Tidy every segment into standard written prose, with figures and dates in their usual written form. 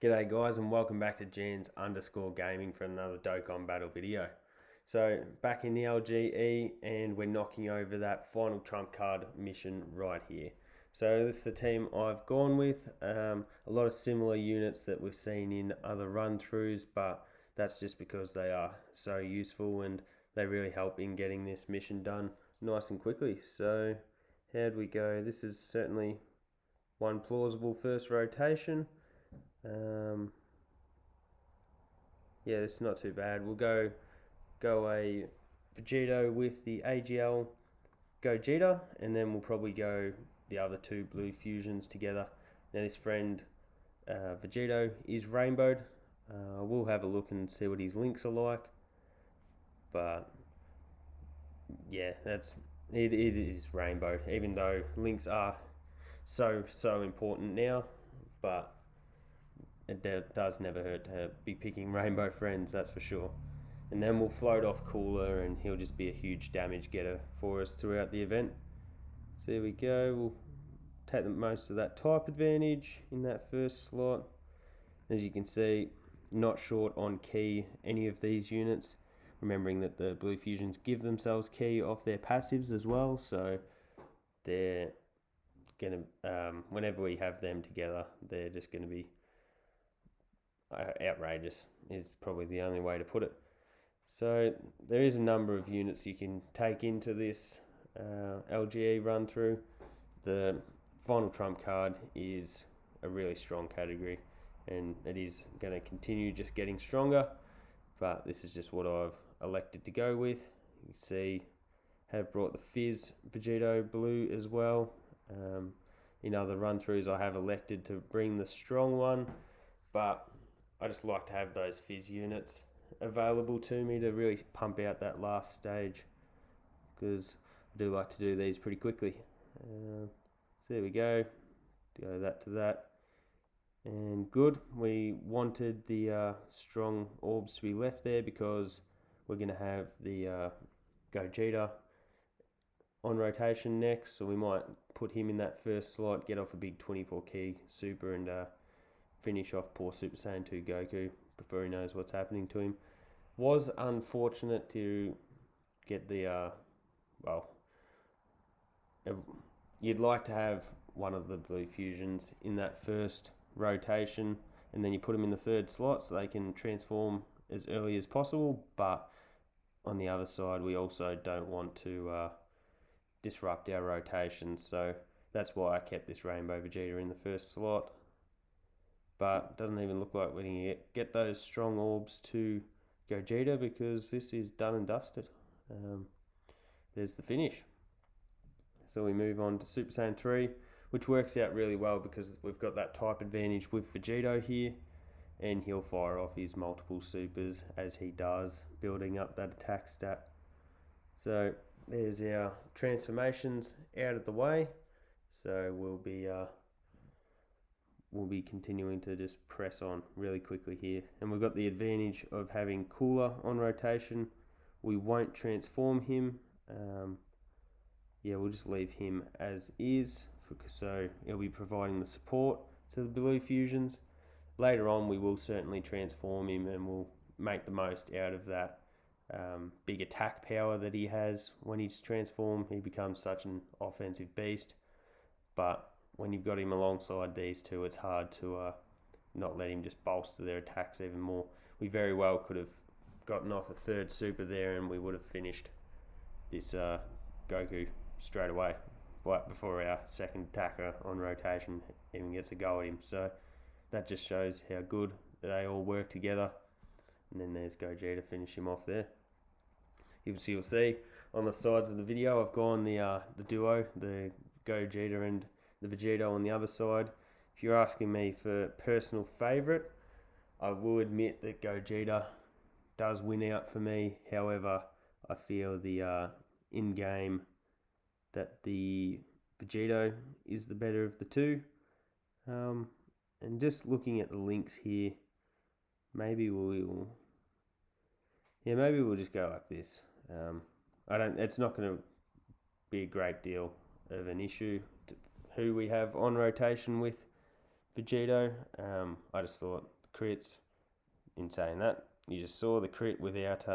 G'day guys and welcome back to Jans_gaming for another Dokkan battle video. So back in the LGE and we're knocking over that final trump card mission right here. So this is the team I've gone with. A lot of similar units that we've seen in other run-throughs, but that's just because they are so useful and they really help in getting this mission done nice and quickly. So how'd we go? This is certainly one plausible first rotation. Yeah, it's not too bad. We'll go a Vegito with the AGL Gogeta, and then we'll probably go the other two blue fusions together. Now this friend Vegito is rainbowed. We'll have a look and see what his links are like. But yeah, it is rainbowed, even though links are so important now. But it does never hurt to be picking rainbow friends, that's for sure. And then we'll float off Cooler and he'll just be a huge damage getter for us throughout the event. So here we go, we'll take the most of that type advantage in that first slot. As you can see, not short on key any of these units, remembering that the blue fusions give themselves key off their passives as well, so they're gonna whenever we have them together, they're just gonna be outrageous is probably the only way to put it. So there is a number of units you can take into this LGE run through. The final trump card is a really strong category and it is going to continue just getting stronger, but this is just what I've elected to go with. You can see have brought the Fizz Vegito blue as well. In other run throughs I have elected to bring the strong one, but I just like to have those Fizz units available to me to really pump out that last stage, because I do like to do these pretty quickly. So there we go, that to that, and good. We wanted the strong orbs to be left there because we're going to have the Gogeta on rotation next, so we might put him in that first slot, get off a big 24 key super, and finish off poor Super Saiyan 2 Goku before he knows what's happening to him. Was unfortunate to get the, well, you'd like to have one of the blue fusions in that first rotation, and then you put them in the third slot so they can transform as early as possible, but on the other side, we also don't want to disrupt our rotation, so that's why I kept this Rainbow Vegeta in the first slot. But it doesn't even look like we're going to get those strong orbs to Gogeta, because this is done and dusted. There's the finish. So we move on to Super Saiyan 3, which works out really well because we've got that type advantage with Vegito here, and he'll fire off his multiple supers as he does, building up that attack stat. So there's our transformations out of the way. So we'll be continuing to just press on really quickly here, and we've got the advantage of having Cooler on rotation. We won't transform him. Yeah, we'll just leave him as is, so he'll be providing the support to the blue fusions. Later on we will certainly transform him and we'll make the most out of that big attack power that he has. When he's transformed, he becomes such an offensive beast, but when you've got him alongside these two, it's hard to not let him just bolster their attacks even more. We very well could have gotten off a third super there and we would have finished this Goku straight away, right before our second attacker on rotation even gets a go at him. So that just shows how good they all work together. And then there's Gogeta to finish him off there. You'll see on the sides of the video I've gone the duo, the Gogeta and the Vegito on the other side. If you're asking me for personal favourite, I will admit that Gogeta does win out for me. However, I feel the in-game that the Vegito is the better of the two. And just looking at the links here, maybe we'll just go like this. It's not going to be a great deal of an issue who we have on rotation with Vegito. I just thought crits, in saying that, you just saw the crit without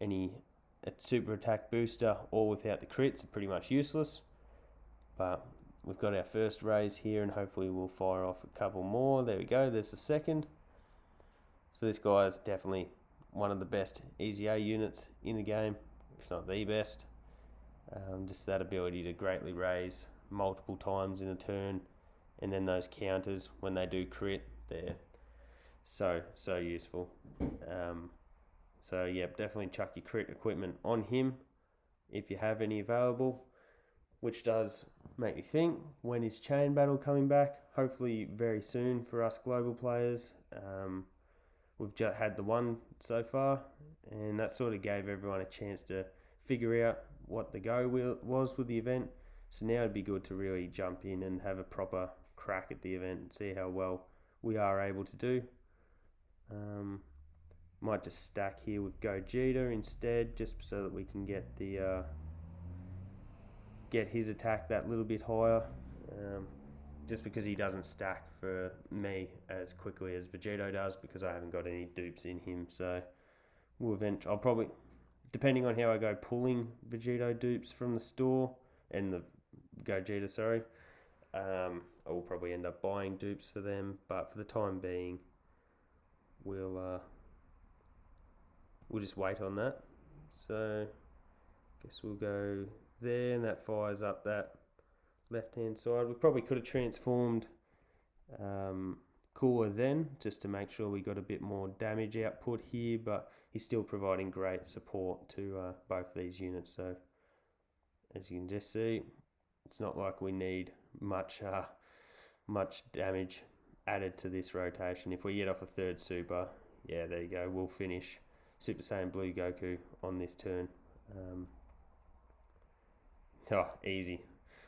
any super attack booster or without the crits are pretty much useless. But we've got our first raise here, and hopefully we'll fire off a couple more. There we go, there's the second. So this guy is definitely one of the best EZA units in the game, if not the best. Just that ability to greatly raise multiple times in a turn, and then those counters when they do crit, they're so useful. So yeah, definitely chuck your crit equipment on him if you have any available, which does make me think, when is Chain Battle coming back? Hopefully very soon for us global players. We've just had the one so far, and that sort of gave everyone a chance to figure out what the go was with the event. So now it'd be good to really jump in and have a proper crack at the event and see how well we are able to do. Might just stack here with Gogeta instead, just so that we can get the get his attack that little bit higher. Just because he doesn't stack for me as quickly as Vegito does, because I haven't got any dupes in him. So I'll probably, depending on how I go pulling Vegito dupes from the store and the Gogeta, sorry, I will probably end up buying dupes for them. But for the time being, we'll just wait on that. So I guess we'll go there, and that fires up that left-hand side. We probably could have transformed Cooler then, just to make sure we got a bit more damage output here, but he's still providing great support to both these units. So as you can just see, it's not like we need much damage added to this rotation. If we get off a third super, yeah, there you go, we'll finish Super Saiyan Blue Goku on this turn. Easy.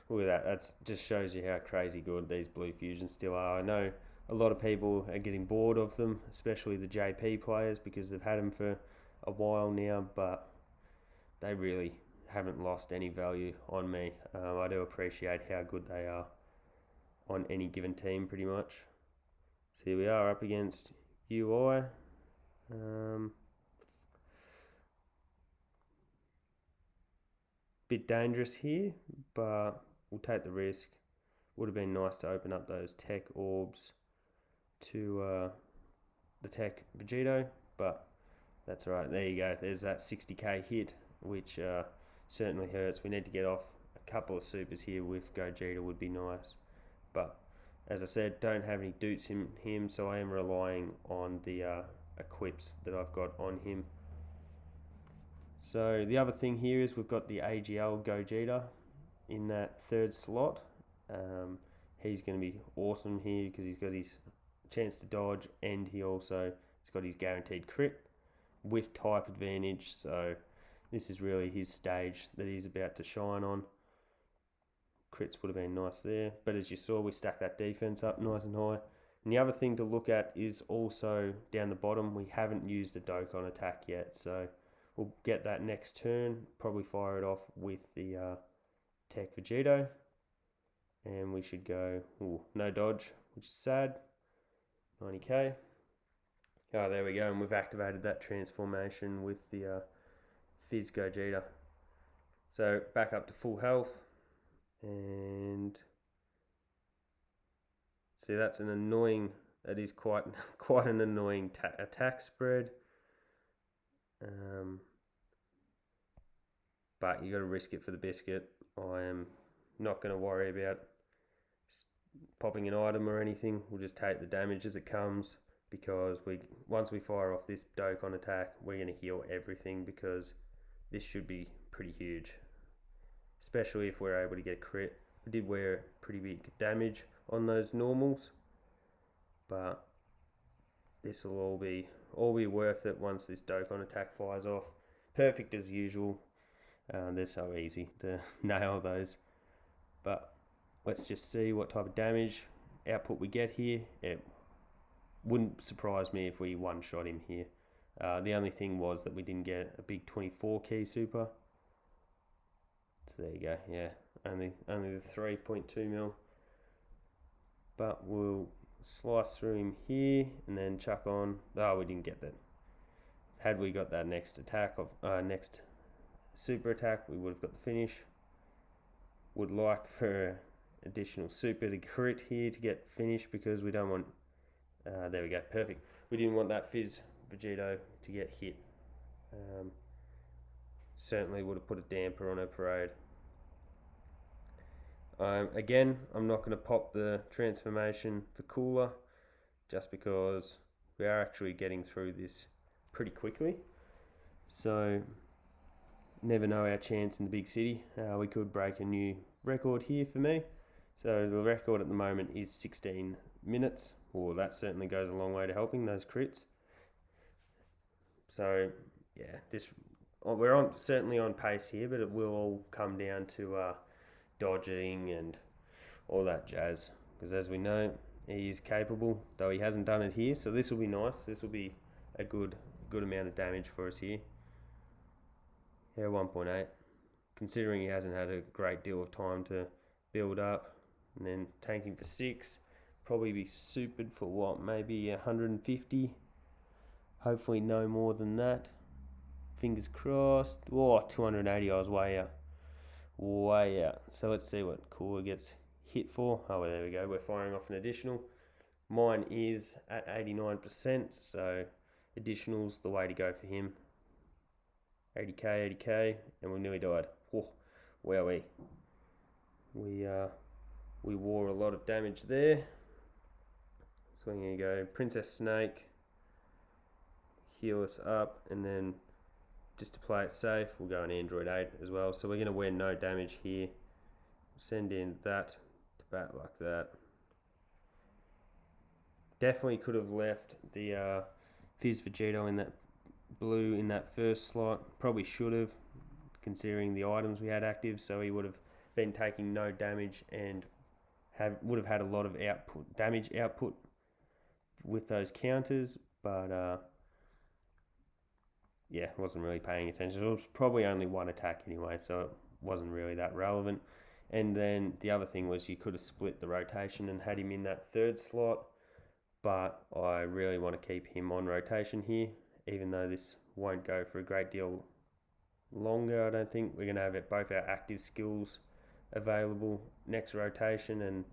Look at that. That just shows you how crazy good these blue fusions still are. I know a lot of people are getting bored of them, especially the JP players, because they've had them for a while now, but they really haven't lost any value on me. I do appreciate how good they are on any given team, pretty much. So here we are up against UI. Bit dangerous here, but we'll take the risk. Would have been nice to open up those tech orbs to the tech Vegito, but that's all right. There you go. There's that 60k hit, which certainly hurts. We need to get off a couple of supers here with Gogeta would be nice. But as I said, don't have any dupes in him, so I am relying on the equips that I've got on him. So the other thing here is we've got the AGL Gogeta in that third slot. He's going to be awesome here because he's got his chance to dodge, and he's got his guaranteed crit with type advantage. So this is really his stage that he's about to shine on. Crits would have been nice there, but as you saw, we stacked that defense up nice and high. And the other thing to look at is also down the bottom, we haven't used a Dokkan attack yet, so we'll get that next turn, probably fire it off with the Tech Vegito, and we should go, no dodge, which is sad, 90k. Oh, there we go, and we've activated that transformation with the Fizz Gogeta. So back up to full health, and see, that's an annoying, that is quite an annoying attack spread. But you got to risk it for the biscuit. I am not going to worry about popping an item or anything. We'll just take the damage as it comes, because once we fire off this Dokkan attack, we're going to heal everything, because this should be pretty huge, especially if we're able to get a crit. We did wear pretty big damage on those normals, but this will all be worth it once this Dokkan attack fires off. Perfect as usual. They're so easy to nail those. But let's just see what type of damage output we get here. It wouldn't surprise me if we one-shot him here. The only thing was that we didn't get a big 24 key super. So there you go, yeah. Only the 3.2 mil. but we'll slice through him here and then chuck on. Oh, we didn't get that. Had we got that next attack of next super attack, we would have got the finish. Would like for additional super to crit here to get finished, because we don't want, there we go, perfect. We didn't want that Fizz Vegito to get hit. Certainly would have put a damper on her parade. Again, I'm not going to pop the transformation for Cooler, just because we are actually getting through this pretty quickly. So never know our chance in the big city. We could break a new record here for me. So the record at the moment is 16 minutes. Well, that certainly goes a long way to helping those crits. So yeah, we're certainly on pace here, but it will all come down to dodging and all that jazz. Because as we know, he is capable, though he hasn't done it here. So this will be nice. This will be a good amount of damage for us here. Yeah, 1.8. Considering he hasn't had a great deal of time to build up. And then tanking for 6. Probably be supered for what? Maybe 150. Hopefully no more than that. Fingers crossed. Oh, 280. I was way out. Way out. So let's see what Cooler gets hit for. Oh, well, there we go. We're firing off an additional. Mine is at 89%. So additional's the way to go for him. 80k, and we nearly died. Oh, wowee. We wore a lot of damage there. So I'm going to go Princess Snake, heal us up, and then just to play it safe, we'll go an Android 8 as well. So we're going to wear no damage here. Send in that to bat like that. Definitely could have left the Fizz Vegito in that blue in that first slot. Probably should have, considering the items we had active. So he would have been taking no damage and would have had a lot of damage output with those counters. But yeah, wasn't really paying attention. It was probably only one attack anyway, so it wasn't really that relevant. And then the other thing was you could have split the rotation and had him in that third slot. But I really want to keep him on rotation here, even though this won't go for a great deal longer. I don't think we're going to have both our active skills available next rotation, and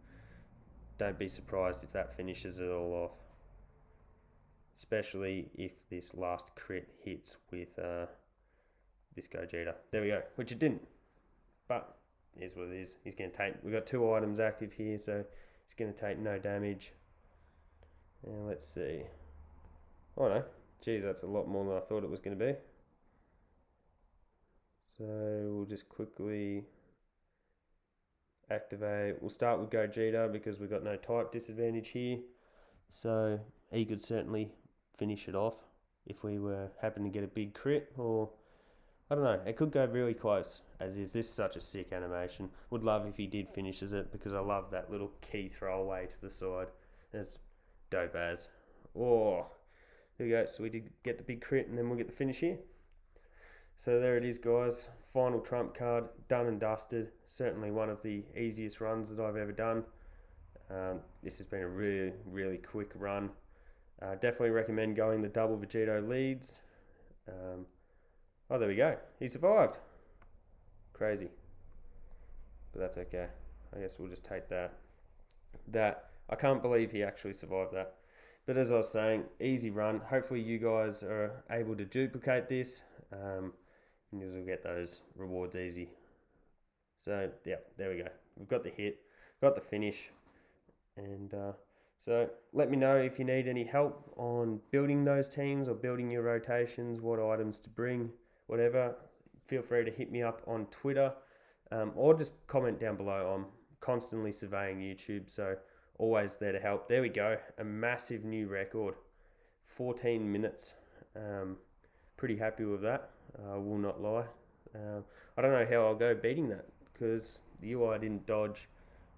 don't be surprised if that finishes it all off, especially if this last crit hits with this Gogeta. There we go, which it didn't, but it is what it is. He's going to take, we've got 2 items active here, so he's going to take no damage. And let's see. Oh no, geez, that's a lot more than I thought it was going to be. So we'll just quickly activate. We'll start with Gogeta because we've got no type disadvantage here. So he could certainly finish it off if we happen to get a big crit, or I don't know, it could go really close, as is this such a sick animation. Would love if he did finishes it, because I love that little key throwaway to the side. It's dope as. Oh, there we go. So we did get the big crit, and then we'll get the finish here. So there it is, guys. Final trump card, done and dusted. Certainly one of the easiest runs that I've ever done. This has been a really, really quick run. Definitely recommend going the double Vegito leads. Oh, there we go. He survived. Crazy. But that's okay. I guess we'll just take that. I can't believe he actually survived that. But as I was saying, easy run. Hopefully you guys are able to duplicate this. And you'll get those rewards easy. So, yeah, there we go. We've got the hit, got the finish. And so let me know if you need any help on building those teams or building your rotations, what items to bring, whatever. Feel free to hit me up on Twitter or just comment down below. I'm constantly surveying YouTube, so always there to help. There we go. A massive new record. 14 minutes. Pretty happy with that. I will not lie. I don't know how I'll go beating that, because the UI didn't dodge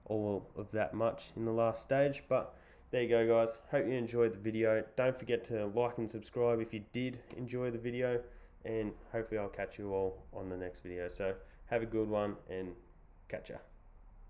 all of that much in the last stage. But there you go, guys. Hope you enjoyed the video. Don't forget to like and subscribe if you did enjoy the video, and hopefully I'll catch you all on the next video. So have a good one, and catch ya.